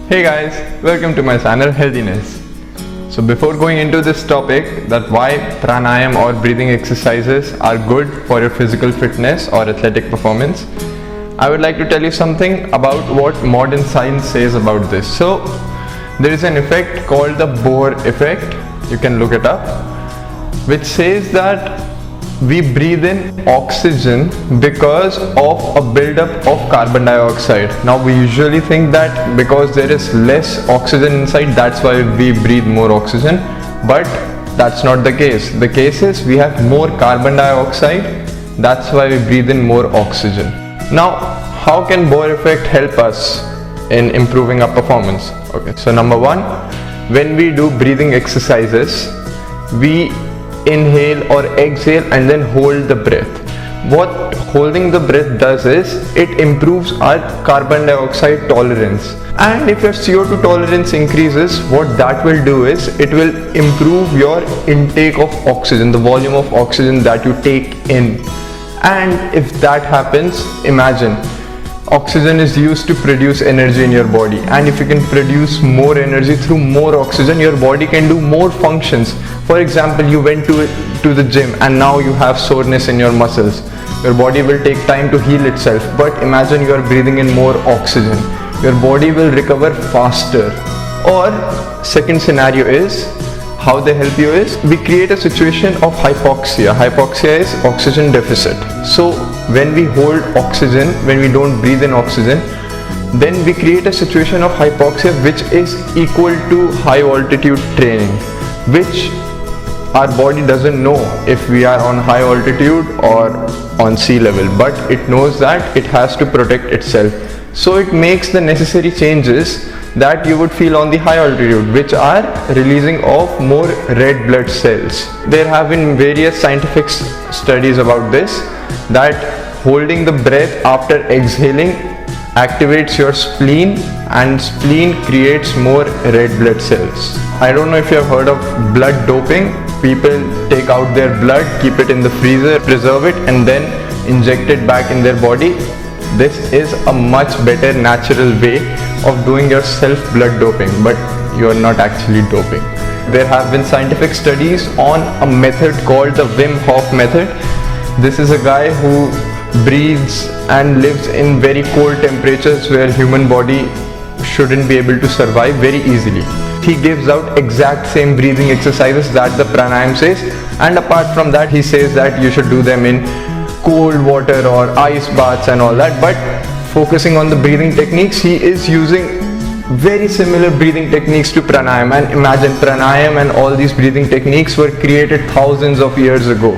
Hey guys, welcome to my channel Healthiness. So before going into this topic, that why pranayam or breathing exercises are good for your physical fitness or athletic performance, I would like to tell you something about what modern science says about this. So there is an effect called the Bohr effect, you can look it up, which says that we breathe in oxygen because of a buildup of carbon dioxide. Now we usually think that because there is less oxygen inside, that's why we breathe more oxygen, but that's not the case. The case is we have more carbon dioxide, that's why we breathe in more oxygen. Now how can Bohr effect help us in improving our performance? Okay, so number one, when we do breathing exercises, we inhale or exhale and then hold the breath. What holding the breath does is it improves our carbon dioxide tolerance, and if your CO2 tolerance increases, what that will do is it will improve your intake of oxygen, the volume of oxygen that you take in. And if that happens, imagine oxygen is used to produce energy in your body, and if you can produce more energy through more oxygen, your body can do more functions. For example, you went to the gym and now you have soreness in your muscles. Your body will take time to heal itself, but imagine you are breathing in more oxygen. Your body will recover faster. Or second scenario is, how they help you is, we create a situation of hypoxia. Hypoxia is oxygen deficit. So when we hold oxygen, when we don't breathe in oxygen, then we create a situation of hypoxia which is equal to high altitude training, which our body doesn't know if we are on high altitude or on sea level, but it knows that it has to protect itself. So it makes the necessary changes that you would feel on the high altitude, which are releasing of more red blood cells. There have been various scientific studies about this, that holding the breath after exhaling activates your spleen, and spleen creates more red blood cells. I don't know if you have heard of blood doping. People take out their blood, keep it in the freezer, preserve it, and then inject it back in their body. This is a much better natural way of doing your self blood doping, but you are not actually doping. There have been scientific studies on a method called the Wim Hof Method. This is a guy who breathes and lives in very cold temperatures where human body shouldn't be able to survive very easily. He gives out exact same breathing exercises that the pranayam says, and apart from that he says that you should do them in cold water or ice baths and all that. But focusing on the breathing techniques, he is using very similar breathing techniques to pranayam. And imagine, pranayam and all these breathing techniques were created thousands of years ago.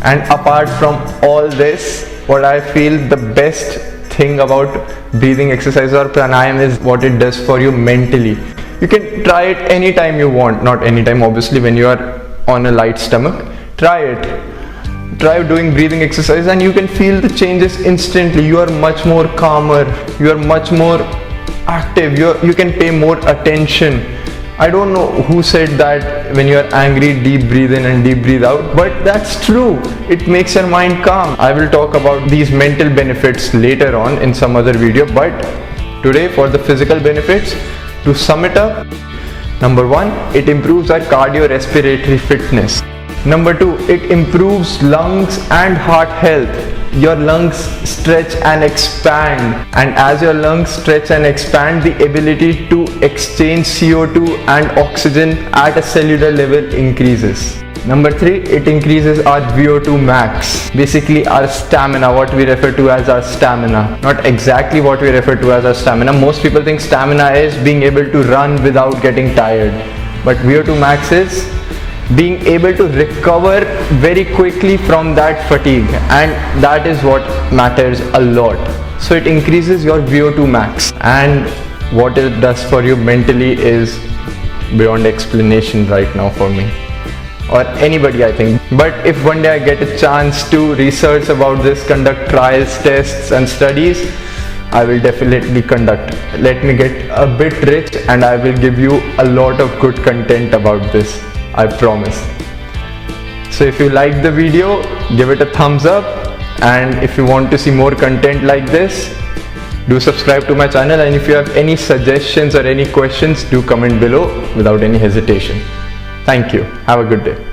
And apart from all this, what I feel the best thing about breathing exercise or pranayam is what it does for you mentally. You can try it anytime you want, not anytime obviously, when you are on a light stomach. Try it. Try doing breathing exercise and you can feel the changes instantly. You are much more calmer, you are much more active, you can pay more attention. I don't know who said that when you are angry, deep breathe in and deep breathe out, but that's true. It makes your mind calm. I will talk about these mental benefits later on in some other video, but today for the physical benefits, to sum it up, number one, it improves our cardiorespiratory fitness. Number two, it improves lungs and heart health. Your lungs stretch and expand, and as your lungs stretch and expand, the ability to exchange CO2 and oxygen at a cellular level increases. Number three, it increases our VO2 max, basically our stamina, what we refer to as our stamina. Not exactly what we refer to as our stamina. Most people think stamina is being able to run without getting tired, but VO2 max is being able to recover very quickly from that fatigue, and that is what matters a lot. So it increases your VO2 max, and what it does for you mentally is beyond explanation right now for me or anybody, I think. But if one day I get a chance to research about this, conduct trials, tests and studies, I will definitely conduct. Let me get a bit rich and I will give you a lot of good content about this, I promise. So if you like the video, give it a thumbs up, and if you want to see more content like this, Do subscribe to my channel, and if you have any suggestions or any questions, do comment below without any hesitation. Thank you. Have a good day.